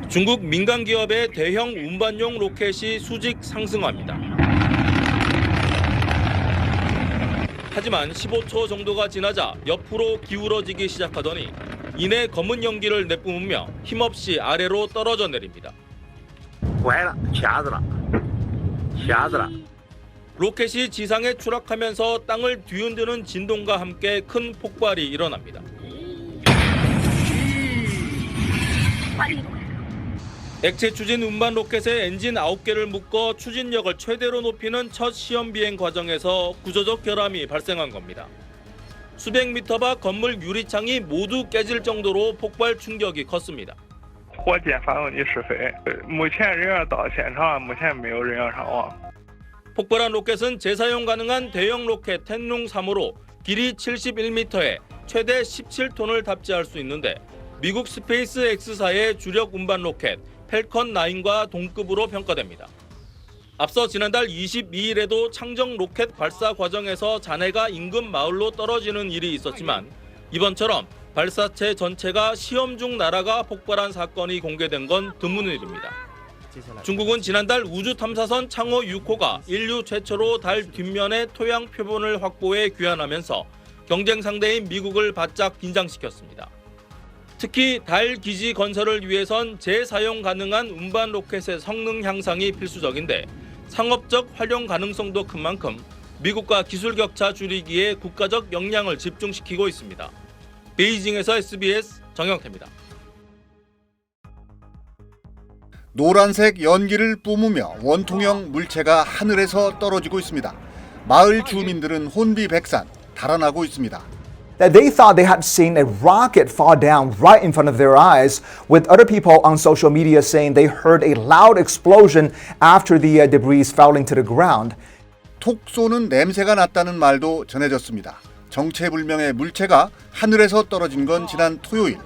중국 민간 기업의 대형 운반용 로켓이 수직 상승합니다. 하지만 15초 정도가 지나자 옆으로 기울어지기 시작하더니 이내 검은 연기를 내뿜으며 힘없이 아래로 떨어져 내립니다. 로켓이 지상에 추락하면서 땅을 뒤흔드는 진동과 함께 큰 폭발이 일어납니다. 액체 추진 운반 로켓에 엔진 9개를 묶어 추진력을 최대로 높이는 첫 시험 비행 과정에서 구조적 결함이 발생한 겁니다. 수백 미터 밖 건물 유리창이 모두 깨질 정도로 폭발 충격이 컸습니다. 火检发动机试飞，目前人员到现场，目前没有人员伤亡。 폭발한 로켓은 재사용 가능한 대형 로켓 텐룽 3호로 길이 71m에 최대 17톤을 탑재할 수 있는데 미국 스페이스 X사의 주력 운반 로켓 펠컨 9과 동급으로 평가됩니다. 앞서 지난달 22일에도 창정 로켓 발사 과정에서 잔해가 인근 마을로 떨어지는 일이 있었지만 이번처럼 발사체 전체가 시험 중 날아가 폭발한 사건이 공개된 건 드문 일입니다. 중국은 지난달 우주 탐사선 창호 6호가 인류 최초로 달 뒷면에 토양 표본을 확보해 귀환하면서 경쟁 상대인 미국을 바짝 긴장시켰습니다. 특히 달 기지 건설을 위해선 재사용 가능한 운반 로켓의 성능 향상이 필수적인데 상업적 활용 가능성도 큰 만큼 미국과 기술 격차 줄이기에 국가적 역량을 집중시키고 있습니다. 베이징에서 SBS 정영태입니다. 노란색 연기를 뿜으며 원통형 물체가 하늘에서 떨어지고 있습니다. 마을 주민들은 혼비백산, 달아나고 있습니다. They thought they had seen a rocket fall down right in front of their eyes, with other people on social media saying they heard a loud explosion after the debris fell into the ground. 톡 쏘는 냄새가 났다는 말도 전해졌습니다. 정체불명의 물체가 하늘에서 떨어진 건 지난 토요일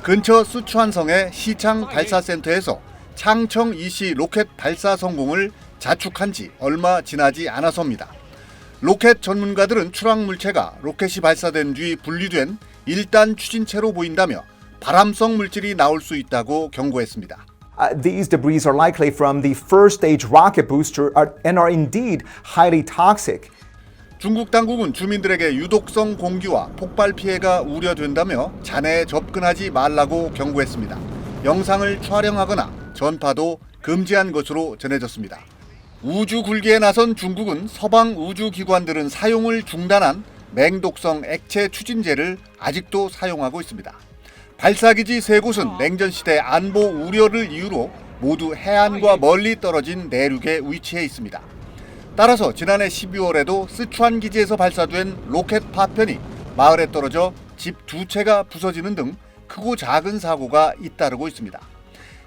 근처 쓰촨성의 시창 발사센터에서 창청 2시 로켓 발사 성공을 자축한 지 얼마 지나지 않아서입니다. 로켓 전문가들은 추락 물체가 로켓이 발사된 뒤 분리된 1단 추진체로 보인다며 발암성 물질이 나올 수 있다고 경고했습니다. These debris are likely from the first stage rocket booster and are indeed highly toxic. 중국 당국은 주민들에게 유독성 공기와 폭발 피해가 우려된다며 잔해에 접근하지 말라고 경고했습니다. 영상을 촬영하거나 전파도 금지한 것으로 전해졌습니다. 우주 굴기에 나선 중국은 서방 우주기관들은 사용을 중단한 맹독성 액체 추진제를 아직도 사용하고 있습니다. 발사기지 3곳은 냉전시대 안보 우려를 이유로 모두 해안과 멀리 떨어진 내륙에 위치해 있습니다. 따라서 지난해 12월에도 쓰촨 기지에서 발사된 로켓 파편이 마을에 떨어져 집 2채가 부서지는 등 크고 작은 사고가 잇따르고 있습니다.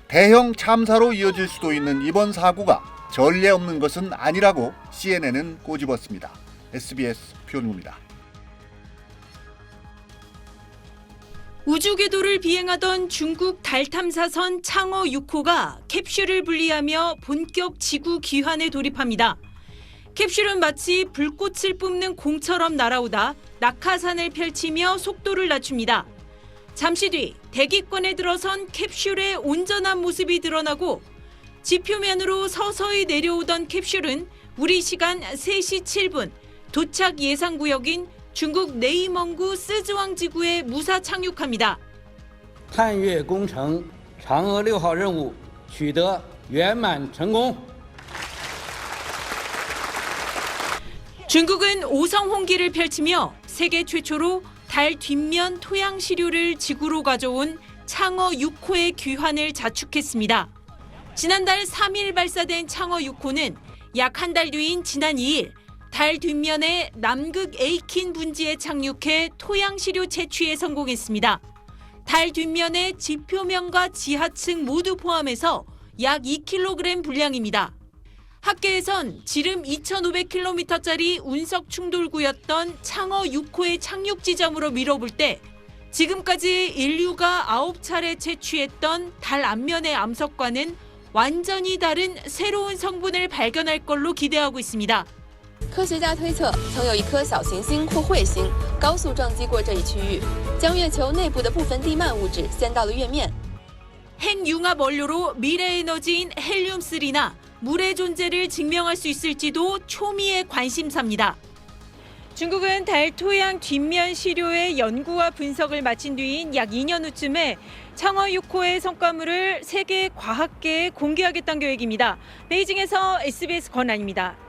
대형 참사로 이어질 수도 있는 이번 사고가 전례 없는 것은 아니라고 CNN은 꼬집었습니다. SBS 표현입니다. 우주 궤도를 비행하던 중국 달 탐사선 창어 6호가 캡슐을 분리하며 본격 지구 귀환에 돌입합니다. 캡슐은 마치 불꽃을 뿜는 공처럼 날아오다 낙하산을 펼치며 속도를 낮춥니다. 잠시 뒤 대기권에 들어선 캡슐의 온전한 모습이 드러나고 지표면으로 서서히 내려오던 캡슐은 우리 시간 3시 7분 도착 예상 구역인 중국 내이멍구 쓰즈왕 지구에 무사 착륙합니다. 探月工程嫦娥6号任务取得圆满成功。 중국은 오성 홍기를 펼치며 세계 최초로 달 뒷면 토양 시료를 지구로 가져온 창어 6호의 귀환을 자축했습니다. 지난달 3일 발사된 창어 6호는 약 한 달 뒤인 지난 2일 달 뒷면의 남극 에이킨 분지에 착륙해 토양 시료 채취에 성공했습니다. 달 뒷면의 지표면과 지하층 모두 포함해서 약 2kg 분량입니다. 학계에선 지름 2,500km짜리 운석 충돌구였던 창어 6호의 착륙 지점으로 밀어볼 때 지금까지 인류가 9차례 채취했던 달 앞면의 암석과는 완전히 다른 새로운 성분을 발견할 걸로 기대하고 있습니다. 科学家推测，曾有一颗小行星或彗星高速撞击过这一区域，将月球内部的部分地幔物质掀到了月面。 핵융합 원료로 미래 에너지인 헬륨3나 물의 존재를 증명할 수 있을지도 초미의 관심사입니다. 중국은 달 토양 뒷면 시료의 연구와 분석을 마친 뒤인 약 2년 후쯤에 창어 6호의 성과물을 세계 과학계에 공개하겠다는 계획입니다. 베이징에서 SBS 권한입니다.